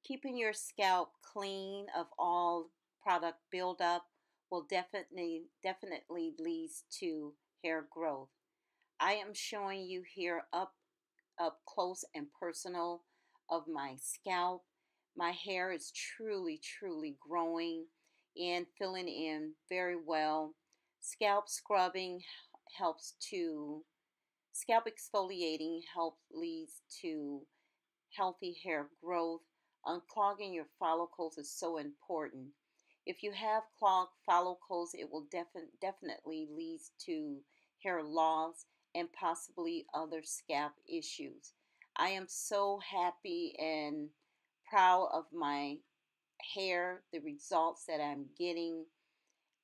Keeping your scalp clean of all product buildup will definitely leads to hair growth. I am showing you here up close and personal of my scalp. My hair is truly growing and filling in very well. Scalp scrubbing helps to scalp exfoliating leads to healthy hair growth. Unclogging your follicles is so important. If you have clogged follicles, it will definitely lead to hair loss and possibly other scalp issues. I am so happy and proud of my hair, the results that I'm getting.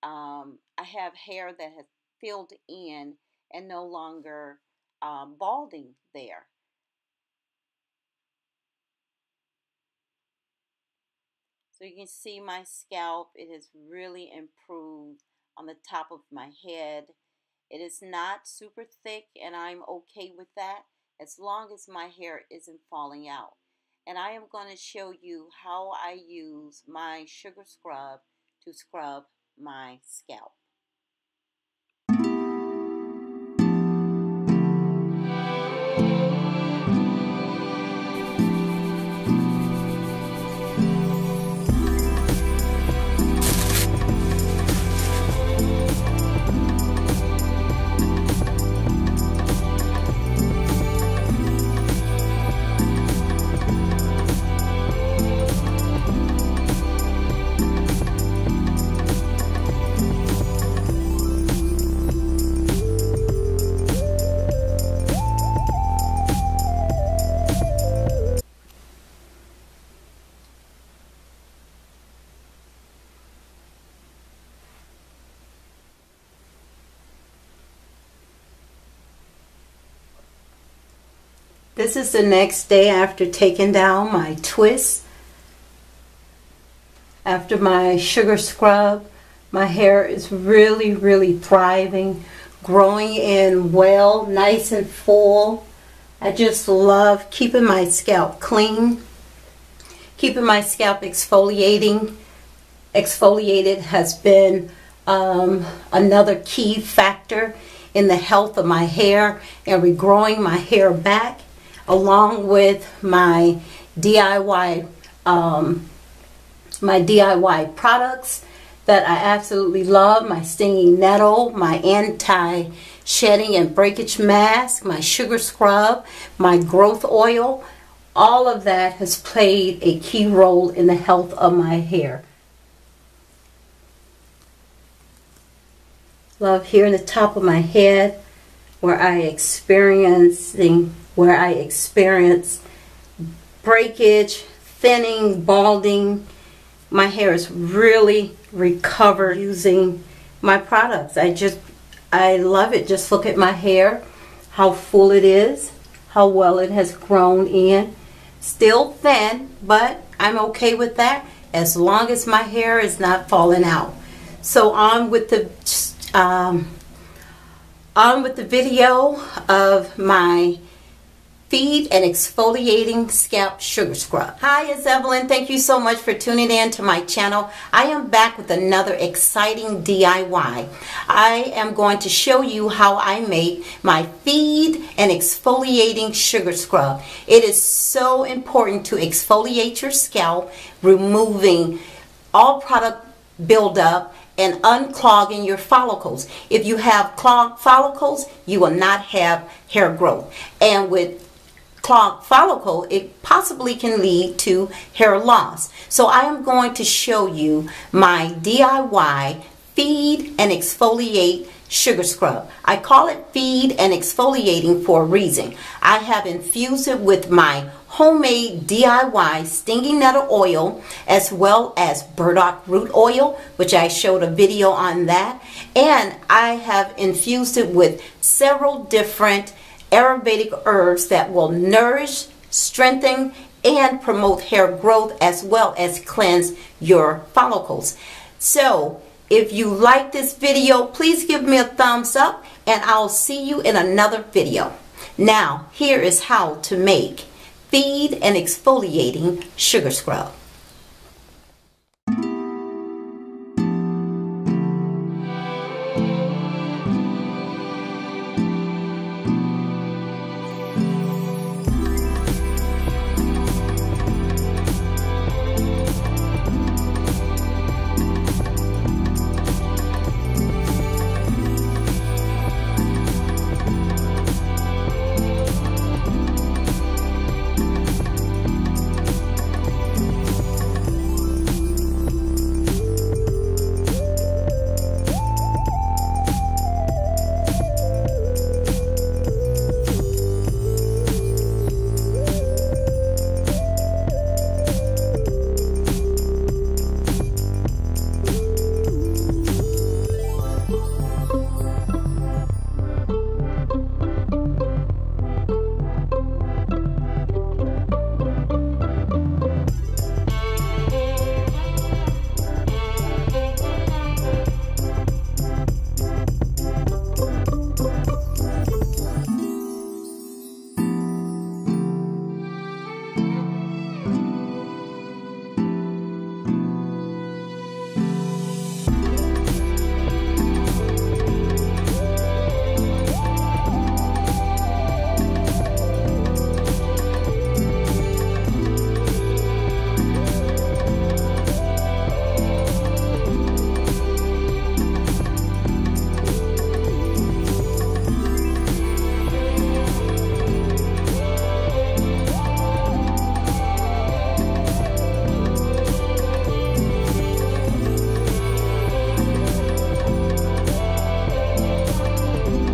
I have hair that has filled in and no longer balding there. So you can see my scalp, it has really improved on the top of my head. It is not super thick and I'm okay with that as long as my hair isn't falling out. And I am going to show you how I use my sugar scrub to scrub my scalp. This is the next day after taking down my twist. After my sugar scrub, my hair is really thriving, growing in well, nice and full. I just love keeping my scalp clean, keeping my scalp exfoliated has been another key factor in the health of my hair and regrowing my hair back, along with my DIY products that I absolutely love. My stinging nettle, my anti-shedding and breakage mask, my sugar scrub, my growth oil. All of that has played a key role in the health of my hair. Love here in the top of my head where I experience breakage, thinning, balding. My hair is really recovered using my products. I love it. Just look at my hair, how full it is, how well it has grown in. Still thin, but I'm okay with that as long as my hair is not falling out. So on with the video of my Feed and Exfoliating Scalp Sugar Scrub. Hi, it's Evelyn. Thank you so much for tuning in to my channel. I am back with another exciting DIY. I am going to show you how I make my Feed and Exfoliating Sugar Scrub. It is so important to exfoliate your scalp, removing all product buildup and unclogging your follicles. If you have clogged follicles, you will not have hair growth. And with clogged follicle, it possibly can lead to hair loss. So I am going to show you my DIY Feed and Exfoliate Sugar Scrub. I call it Feed and Exfoliating for a reason. I have infused it with my homemade DIY stinging nettle oil as well as burdock root oil, which I showed a video on that, and I have infused it with several different Ayurvedic herbs that will nourish, strengthen, and promote hair growth as well as cleanse your follicles. So if you like this video, please give me a thumbs up and I'll see you in another video. Now here is how to make Feed and Exfoliating Sugar Scrub.